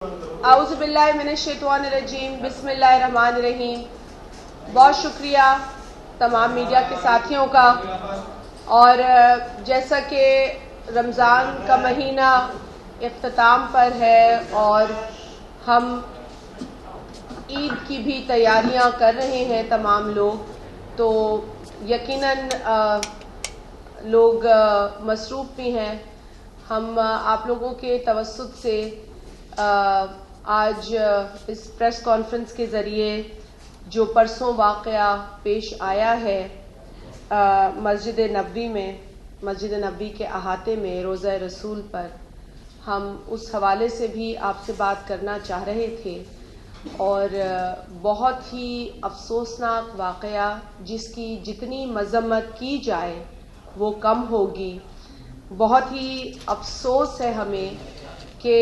आउज़ुबिल्लाहि मिनश्शैतानिर्रजीम बिस्मिल्लाहिर्रहमानिर्रहीम। बहुत शुक्रिया तमाम मीडिया के साथियों का। और जैसा कि रमज़ान का महीना इख्तिताम पर है और हम ईद की भी तैयारियां कर रहे हैं तमाम लोग, तो यकीनन लोग मसरूफ़ भी हैं। हम आप लोगों के तवस्सुत से आज इस प्रेस कॉन्फ्रेंस के ज़रिए जो परसों वाक़या पेश आया है मस्जिद नबवी के अहाते में रोज़ा रसूल पर, हम उस हवाले से भी आपसे बात करना चाह रहे थे। और बहुत ही अफसोसनाक वाक़या जिसकी जितनी मज़म्मत की जाए वो कम होगी। बहुत ही अफसोस है हमें कि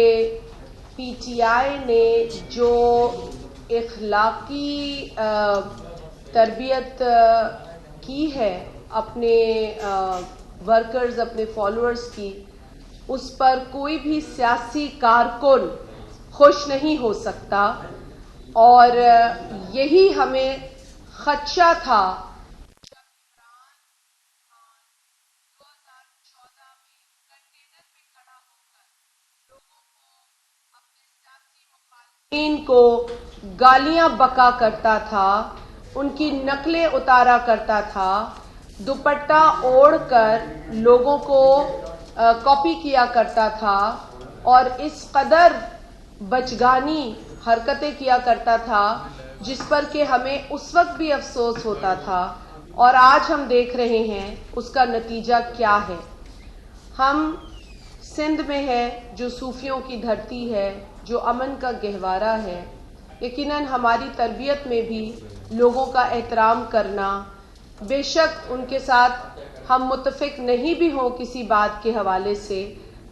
पीटीआई ने जो इखलाकी तरबियत की है अपने वर्कर्स, अपने फॉलोअर्स की, उस पर कोई भी सियासी कारकुन खुश नहीं हो सकता। और यही हमें खदशा था को गालियां बका करता था, उनकी नकलें उतारा करता था, दुपट्टा ओढ़कर लोगों को कॉपी किया करता था और इस कदर बचगानी हरकतें किया करता था जिस पर कि हमें उस वक्त भी अफसोस होता था। और आज हम देख रहे हैं उसका नतीजा क्या है। हम सिंध में है जो सूफियों की धरती है, जो अमन का गहवारा है। यकीनन हमारी तरबियत में भी लोगों का एहतराम करना, बेशक उनके साथ हम मुत्तफिक नहीं भी हों किसी बात के हवाले से,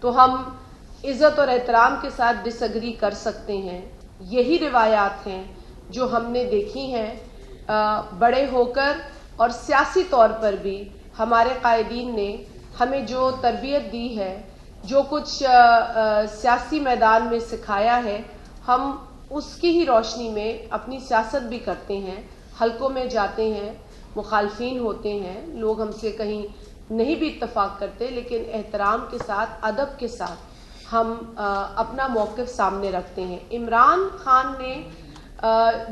तो हम इज़्ज़त और एहतराम के साथ डिसएग्री कर सकते हैं। यही रिवायात हैं जो हमने देखी हैं बड़े होकर, और सियासी तौर पर भी हमारे कायदीन ने हमें जो तरबियत दी है, जो कुछ सियासी मैदान में सिखाया है, हम उसकी ही रोशनी में अपनी सियासत भी करते हैं। हलकों में जाते हैं, मुखालफीन होते हैं, लोग हमसे कहीं नहीं भी इत्तफाक करते, लेकिन एहतराम के साथ, अदब के साथ हम अपना मौक़िफ़ सामने रखते हैं। इमरान खान ने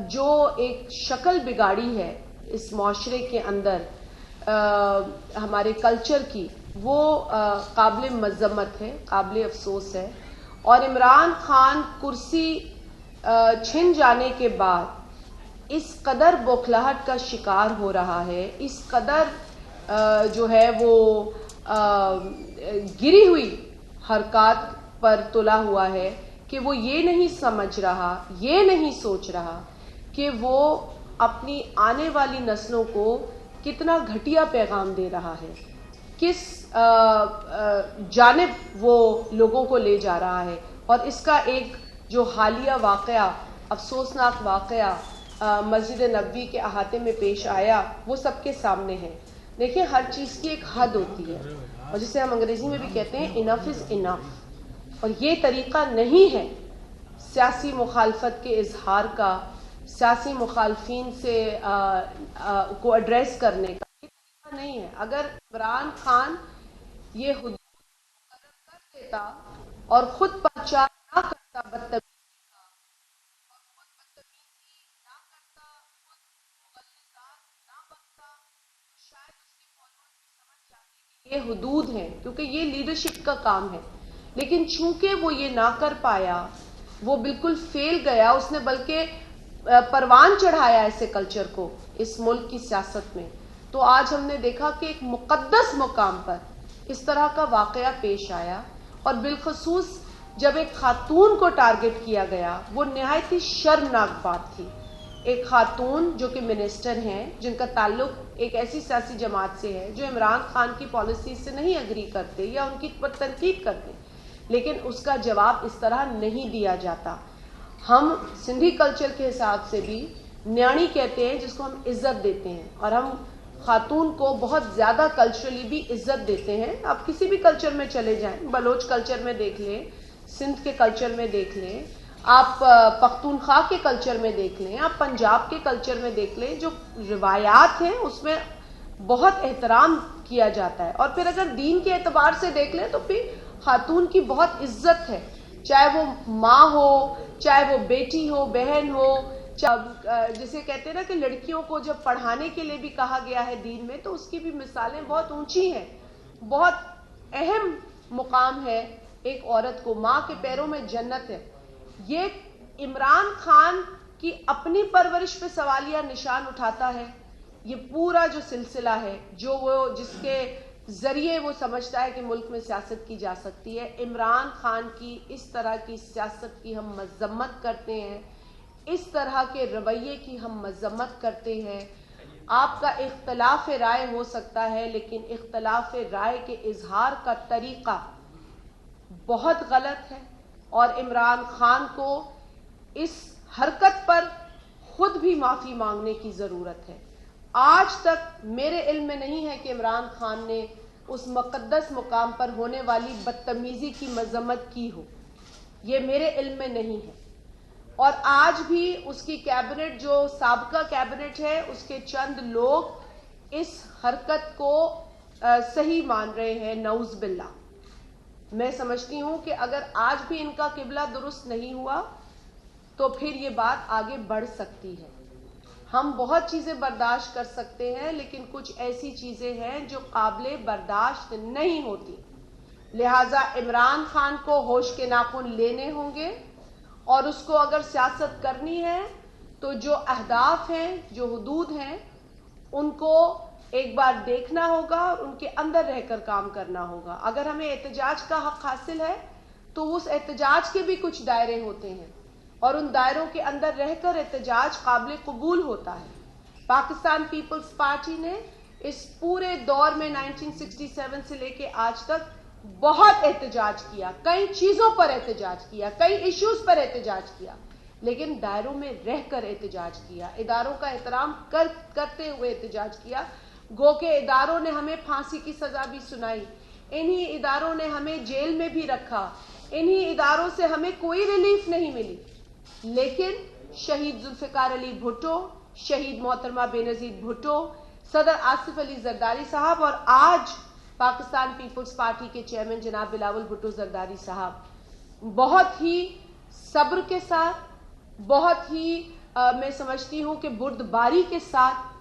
जो एक शक्ल बिगाड़ी है इस माशरे के अंदर हमारे कल्चर की, वो काबिल मज़म्मत है, काबिल अफसोस है। और इमरान खान कुर्सी छिन जाने के बाद इस कदर बौखलाहट का शिकार हो रहा है, इस कदर जो है वो गिरी हुई हरकत पर तुला हुआ है कि वो ये नहीं समझ रहा, ये नहीं सोच रहा कि वो अपनी आने वाली नस्लों को कितना घटिया पैगाम दे रहा है, किस जानिब वो लोगों को ले जा रहा है। और इसका एक जो हालिया वाक़या, अफसोसनाक वाक़या मस्जिद नबवी के अहाते में पेश आया, वो सबके सामने है। देखिए, हर चीज़ की एक हद होती है, और जिसे हम अंग्रेज़ी में भी कहते हैं इनफ इज़ इनफ। और ये तरीक़ा नहीं है सियासी मुखालफत के इजहार का, सियासी मुखालफीन से को एड्रेस करने का, ये तरीका नहीं है। अगर इमरान खान ये हुदूद कर देता और खुद प्रचार ना करता बदतमीजी का, और खुद बदतमीजी ना करता, खुद मुगल्लिज़ात ना बनता, तो शायद उसके फॉलोअर्स भी समझ जाते कि ये हुदूद हैं, क्योंकि ये लीडरशिप का काम है। लेकिन चूंकि वो ये ना कर पाया, वो बिल्कुल फेल गया, उसने बल्कि परवान चढ़ाया ऐसे कल्चर को इस मुल्क की सियासत में। तो आज हमने देखा कि एक मुक़द्दस मुकाम पर इस तरह का वाक़या पेश आया, और बिलखसूस जब एक खातून को टारगेट किया गया, वो नहायत ही शर्मनाक बात थी। एक खातून जो कि मिनिस्टर हैं, जिनका ताल्लुक एक ऐसी सियासी जमात से है जो इमरान खान की पॉलिसी से नहीं एग्री करते या उनकी पर तनकीद करते, लेकिन उसका जवाब इस तरह नहीं दिया जाता। हम सिंधी कल्चर के हिसाब से भी न्याणी कहते हैं जिसको हम इज्जत देते हैं, और हम खातून को बहुत ज़्यादा कल्चरली भी इज्जत देते हैं। आप किसी भी कल्चर में चले जाएं, बलोच कल्चर में देख लें, सिंध के कल्चर में देख लें, آپ پختونخوا کے کلچر میں دیکھ لیں, آپ پنجاب کے کلچر میں دیکھ لیں, جو روایات ہیں اس میں بہت احترام کیا جاتا ہے. اور پھر اگر دین کے اعتبار سے دیکھ لیں تو پھر خاتون کی بہت عزت ہے, چاہے وہ ماں ہو, چاہے وہ بیٹی ہو, بہن ہو, جسے کہتے ہیں نا کہ لڑکیوں کو جب پڑھانے کے لیے بھی کہا گیا ہے دین میں, تو اس کی بھی مثالیں بہت اونچی ہیں. بہت اہم مقام ہے ایک عورت کو, ماں کے پیروں میں جنت ہے. یہ عمران خان کی اپنی پرورش پہ سوالیہ نشان اٹھاتا ہے. یہ پورا جو سلسلہ ہے, جو وہ جس کے ذریعے وہ سمجھتا ہے کہ ملک میں سیاست کی جا سکتی ہے, عمران خان کی اس طرح کی سیاست کی ہم مذمت کرتے ہیں, اس طرح کے رویے کی ہم مذمت کرتے ہیں. آپ کا اختلاف رائے ہو سکتا ہے, لیکن اختلاف رائے کے اظہار کا طریقہ بہت غلط ہے, اور عمران خان کو اس حرکت پر خود بھی معافی مانگنے کی ضرورت ہے. آج تک میرے علم میں نہیں ہے کہ عمران خان نے اس مقدس مقام پر ہونے والی بدتمیزی کی مذمت کی ہو, یہ میرے علم میں نہیں ہے. اور آج بھی اس کی کیبنٹ, جو سابقہ کیبنٹ ہے, اس کے چند لوگ اس حرکت کو صحیح مان رہے ہیں, نعوذ باللہ. میں سمجھتی ہوں کہ اگر آج بھی ان کا قبلہ درست نہیں ہوا تو پھر یہ بات آگے بڑھ سکتی ہے. ہم بہت چیزیں برداشت کر سکتے ہیں, لیکن کچھ ایسی چیزیں ہیں جو قابل برداشت نہیں ہوتی. لہٰذا عمران خان کو ہوش کے ناخن لینے ہوں گے, اور اس کو اگر سیاست کرنی ہے تو جو اہداف ہیں, جو حدود ہیں, ان کو ایک بار دیکھنا ہوگا اور ان کے اندر رہ کر کام کرنا ہوگا. اگر ہمیں احتجاج کا حق حاصل ہے تو اس احتجاج کے بھی کچھ دائرے ہوتے ہیں, اور ان دائروں کے اندر رہ کر احتجاج قابل قبول ہوتا ہے. پاکستان پیپلز پارٹی نے اس پورے دور میں 1967 سے لے کے آج تک بہت احتجاج کیا, کئی چیزوں پر احتجاج کیا, کئی ایشوز پر احتجاج کیا, لیکن دائروں میں رہ کر احتجاج کیا, اداروں کا احترام کرتے ہوئے احتجاج کیا. گو کہ اداروں نے ہمیں پھانسی کی سزا بھی سنائی, انہی اداروں نے ہمیں جیل میں بھی رکھا, انہی اداروں سے ہمیں کوئی ریلیف نہیں ملی. لیکن شہید ذوالفقار علی بھٹو, شہید محترمہ بینظیر بھٹو, صدر آصف علی زرداری صاحب, اور آج پاکستان پیپلز پارٹی کے چیئرمین جناب بلاول بھٹو زرداری صاحب بہت ہی صبر کے ساتھ, بہت ہی میں سمجھتی ہوں کہ بردباری کے ساتھ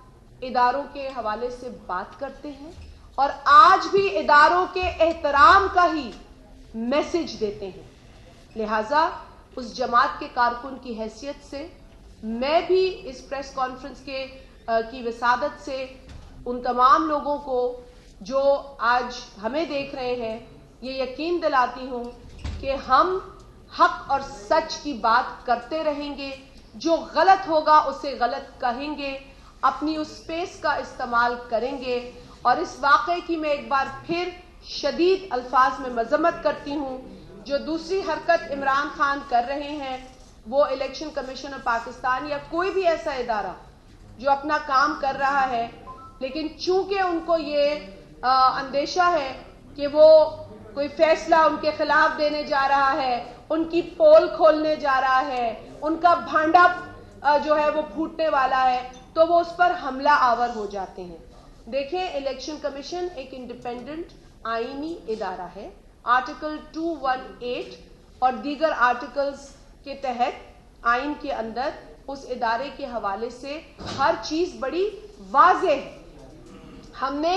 اداروں کے حوالے سے بات کرتے ہیں, اور آج بھی اداروں کے احترام کا ہی میسج دیتے ہیں. لہٰذا اس جماعت کے کارکن کی حیثیت سے میں بھی اس پریس کانفرنس کی وسادت سے ان تمام لوگوں کو جو آج ہمیں دیکھ رہے ہیں یہ یقین دلاتی ہوں کہ ہم حق اور سچ کی بات کرتے رہیں گے, جو غلط ہوگا اسے غلط کہیں گے, اپنی اس سپیس کا استعمال کریں گے. اور اس واقعے کی میں ایک بار پھر شدید الفاظ میں مذمت کرتی ہوں. جو دوسری حرکت عمران خان کر رہے ہیں, وہ الیکشن کمیشن آف پاکستان یا کوئی بھی ایسا ادارہ جو اپنا کام کر رہا ہے, لیکن چونکہ ان کو یہ اندیشہ ہے کہ وہ کوئی فیصلہ ان کے خلاف دینے جا رہا ہے, ان کی پول کھولنے جا رہا ہے, ان کا بھانڈا جو ہے وہ پھوٹنے والا ہے, تو وہ اس پر حملہ آور ہو جاتے ہیں. دیکھیں, الیکشن کمیشن ایک انڈیپینڈنٹ آئینی ادارہ ہے. آرٹیکل 218 اور دیگر آرٹیکلز کے تحت آئین کے اندر اس ادارے کے حوالے سے ہر چیز بڑی واضح ہے. ہم نے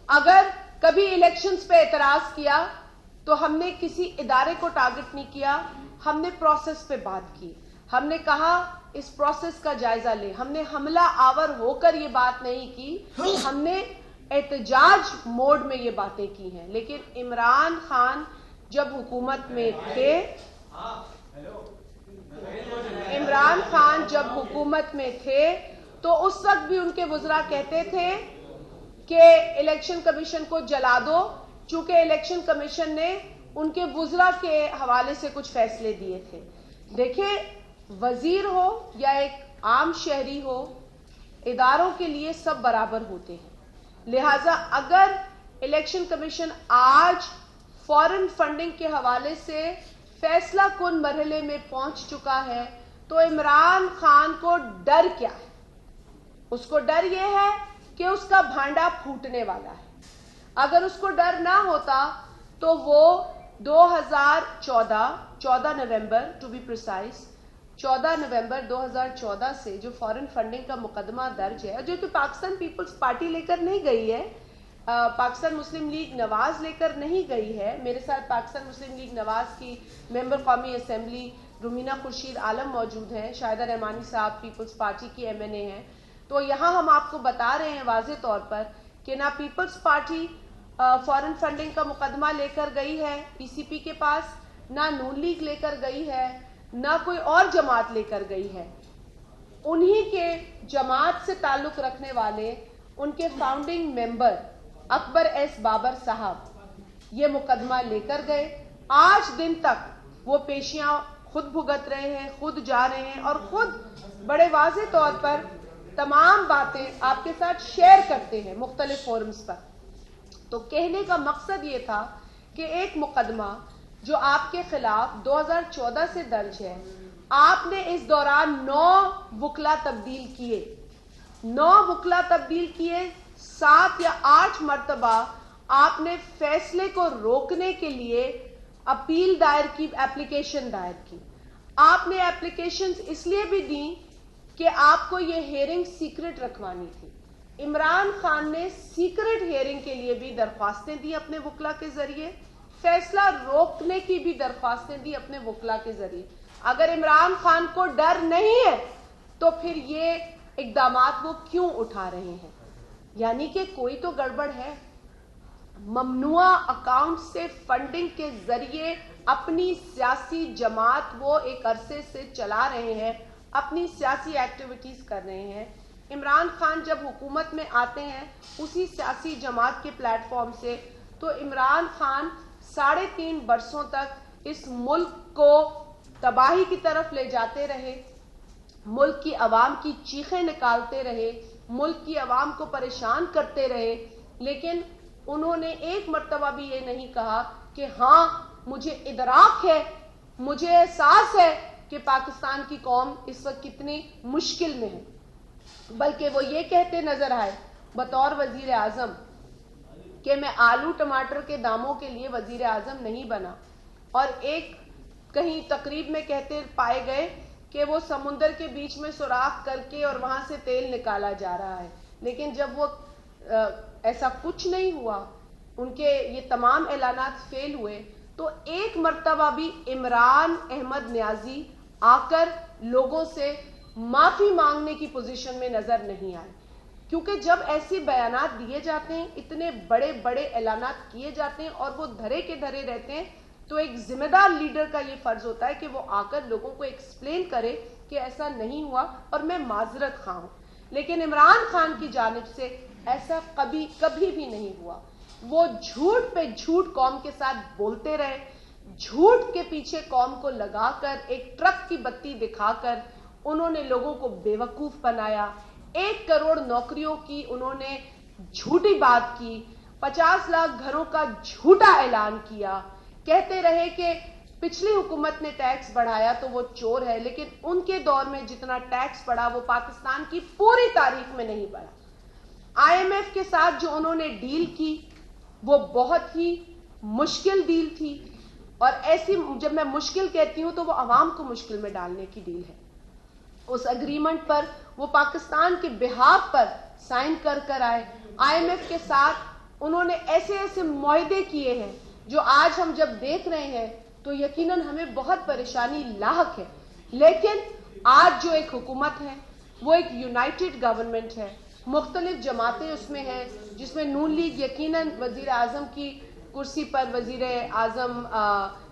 اگر کبھی الیکشنز پہ اعتراض کیا تو ہم نے کسی ادارے کو ٹارگٹ نہیں کیا, ہم نے پروسیس پہ بات کی. ہم نے کہا اس پروسیس کا جائزہ لے. ہم نے حملہ آور ہو کر یہ بات نہیں کی, ہم نے احتجاج موڈ میں یہ باتیں کی ہیں. لیکن عمران خان جب حکومت میں تھے, تو اس وقت بھی ان کے وزراء کہتے تھے کہ الیکشن کمیشن کو جلا دو, چونکہ الیکشن کمیشن نے ان کے وزراء کے حوالے سے کچھ فیصلے دیے تھے. دیکھیں, وزیر ہو یا ایک عام شہری ہو, اداروں کے لیے سب برابر ہوتے ہیں. لہٰذا اگر الیکشن کمیشن آج فورن فنڈنگ کے حوالے سے फैसला कुन मरहले में पहुंच चुका है, तो इमरान खान को डर क्या है? उसको डर यह है कि उसका भांडा फूटने वाला है। अगर उसको डर ना होता तो वो 14 नवंबर टू बी प्रिसाइज 14 नवंबर 2014 से जो फॉरेन फंडिंग का मुकदमा दर्ज है, जो कि पाकिस्तान पीपल्स पार्टी लेकर नहीं गई है, पाकिस्तान मुस्लिम लीग नवाज लेकर नहीं गई है। मेरे साथ पाकिस्तान मुस्लिम लीग नवाज की मेंबर कौमी असेंबली रुमीना खुर्शीद आलम मौजूद हैं, शाहिदा रहमानी साहब पीपल्स पार्टी की MNA हैं। तो यहाँ हम आपको बता रहे हैं वाज़े तौर पर कि ना पीपल्स पार्टी फॉरेन फंडिंग का मुकदमा लेकर गई है PCP के पास, ना नून लीग लेकर गई है, ना कोई और जमात लेकर गई है। उन्हीं के जमात से ताल्लुक रखने वाले उनके founding member Akbar S Babar साहब ये मुकदमा लेकर गए। आज दिन तक वो पेशियां खुद भुगत रहे हैं, खुद जा रहे हैं और खुद बड़े वाज़े तौर पर तमाम बातें आपके साथ शेयर करते हैं मुख्तलिफ फोरम्स पर। तो कहने का मकसद ये था कि एक मुकदमा जो आपके खिलाफ 2014 से दर्ज है, आपने इस दौरान 9 वकला तब्दील किए, 9 वकला तब्दील किए, 7 या 8 मरतबा आपने फैसले को रोकने के लिए अपील दायर की, एप्लीकेशन दायर की। आपने एप्लीकेशंस इसलिए भी दी कि आपको ये हियरिंग सीक्रेट रखवानी थी। इमरान खान ने सीक्रेट हियरिंग के लिए भी दरख्वास्तें दी अपने वकला के जरिए, फैसला रोकने की भी दरख्वास्तें दी अपने वकला के जरिए। अगर इमरान खान को डर नहीं है तो फिर ये इक़दामात वो क्यों उठा रहे हैं? यानी कि कोई तो गड़बड़ है। ममनुआ अकाउंट से फंडिंग के जरिए अपनी सियासी जमात वो एक अरसे से चला रहे हैं, अपनी सियासी एक्टिविटीज कर रहे हैं। इमरान खान जब हुकूमत में आते हैं उसी सियासी जमात के प्लेटफॉर्म से, तो इमरान खान 3.5 बरसों तक इस मुल्क को तबाही की तरफ ले जाते रहे, मुल्क की आवाम की चीखें निकालते रहे, मुल्क की आवाम को परेशान करते रहे, लेकिन उन्होंने एक मर्तबा भी ये नहीं कहा कि हाँ मुझे इदराक है, मुझे एहसास है कि पाकिस्तान की कौम इस वक्त कितनी मुश्किल में है। बल्कि वो ये कहते नजर आए बतौर वजीर आजम कि मैं आलू टमाटर के दामों के लिए वजीर आजम नहीं बना, और एक कहीं तकरीब में कहते पाए गए कि वो समुंदर के बीच में सुराख करके और वहां से तेल निकाला जा रहा है। लेकिन जब वो ऐसा कुछ नहीं हुआ, उनके ये तमाम ऐलानात फेल हुए, तो एक मर्तबा भी इमरान अहमद न्याजी आकर लोगों से माफी मांगने की पोजीशन में नजर नहीं आए। क्योंकि जब ऐसे बयानात दिए जाते हैं, इतने बड़े बड़े ऐलानात किए जाते हैं और वो धरे के धरे रहते हैं, तो एक जिम्मेदार लीडर का ये फर्ज होता है कि वो आकर लोगों को एक्सप्लेन करे कि ऐसा नहीं हुआ और मैं माजरत खा हूं। लेकिन इमरान खान की जानिब से ऐसा कभी भी नहीं हुआ। वो झूठ पे झूठ कौम के साथ बोलते रहे, झूठ के पीछे कौम को लगाकर एक ट्रक की बत्ती दिखाकर उन्होंने लोगों को बेवकूफ बनाया। 1 करोड़ नौकरियों की उन्होंने झूठी बात की, 50 लाख घरों का झूठा ऐलान किया, कहते रहे कि पिछली हुकूमत ने टैक्स बढ़ाया तो वो चोर है, लेकिन उनके दौर में जितना टैक्स बढ़ा वो पाकिस्तान की पूरी तारीख में नहीं बढ़ा। IMF के साथ जो उन्होंने डील की वो बहुत ही मुश्किल डील थी, और ऐसी जब मैं मुश्किल कहती हूं तो वो आवाम को मुश्किल में डालने की डील है। उस एग्रीमेंट पर वो पाकिस्तान के बिहाफ पर साइन कर आए। IMF के साथ उन्होंने ऐसे ऐसे मुआहदे किए हैं जो आज हम जब देख रहे हैं तो यकीनन हमें बहुत परेशानी लाहक है। लेकिन आज जो एक हुकूमत है वो एक यूनाइटेड गवर्नमेंट है, मुख्तलिफ जमातें उसमें हैं, जिसमें नून लीग यकीनन वजीर आजम की कुर्सी पर वजीर आजम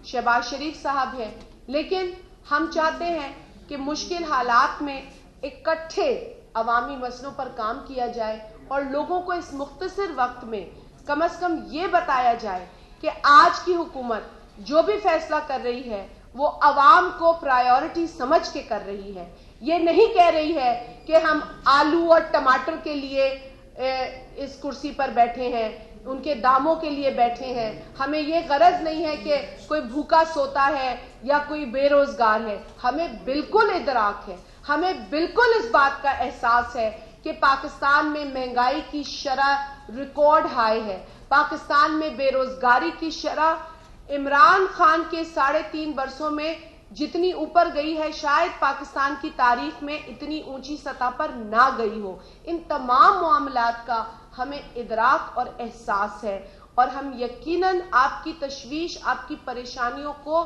शहबाज शरीफ साहब हैं। लेकिन हम चाहते हैं कि मुश्किल हालात में इकट्ठे अवामी मसलों पर काम किया जाए और लोगों को इस मुख्तसर वक्त में कम से कम ये बताया जाए कि आज की हुकूमत जो भी फैसला कर रही है वो अवाम को प्रायोरिटी समझ के कर रही है। ये नहीं कह रही है कि हम आलू और टमाटर के लिए इस कुर्सी पर बैठे हैं, उनके दामों के लिए बैठे हैं। हमें ये गरज नहीं है कि कोई भूखा सोता है یا کوئی بے روزگار ہے. ہمیں بالکل ادراک ہے, ہمیں بالکل اس بات کا احساس ہے کہ پاکستان میں مہنگائی کی شرح ریکارڈ ہائی ہے. پاکستان میں بے روزگاری کی شرح عمران خان کے 3.5 برسوں میں جتنی اوپر گئی ہے شاید پاکستان کی تاریخ میں اتنی اونچی سطح پر نہ گئی ہو. ان تمام معاملات کا ہمیں ادراک اور احساس ہے, اور ہم یقیناً آپ کی تشویش, آپ کی پریشانیوں کو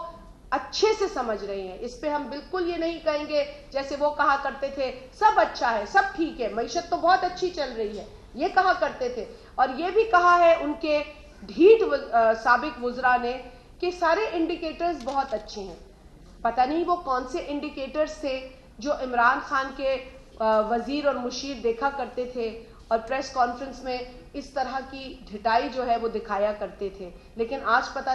اچھے سے سمجھ رہے ہیں. اس پہ ہم بالکل یہ نہیں کہیں گے جیسے وہ کہا کرتے تھے سب اچھا ہے, سب ٹھیک ہے, معیشت تو بہت اچھی چل رہی ہے, یہ کہا کرتے تھے. اور یہ بھی کہا ہے ان کے ڈھیٹ سابق وزراء نے کہ سارے انڈیکیٹرز بہت اچھے ہیں. پتہ نہیں وہ کون سے انڈیکیٹرز تھے جو عمران خان کے وزیر اور مشیر دیکھا کرتے تھے اور پریس کانفرنس میں اس طرح کی ڈھٹائی جو ہے وہ دکھایا کرتے تھے. لیکن آج پتہ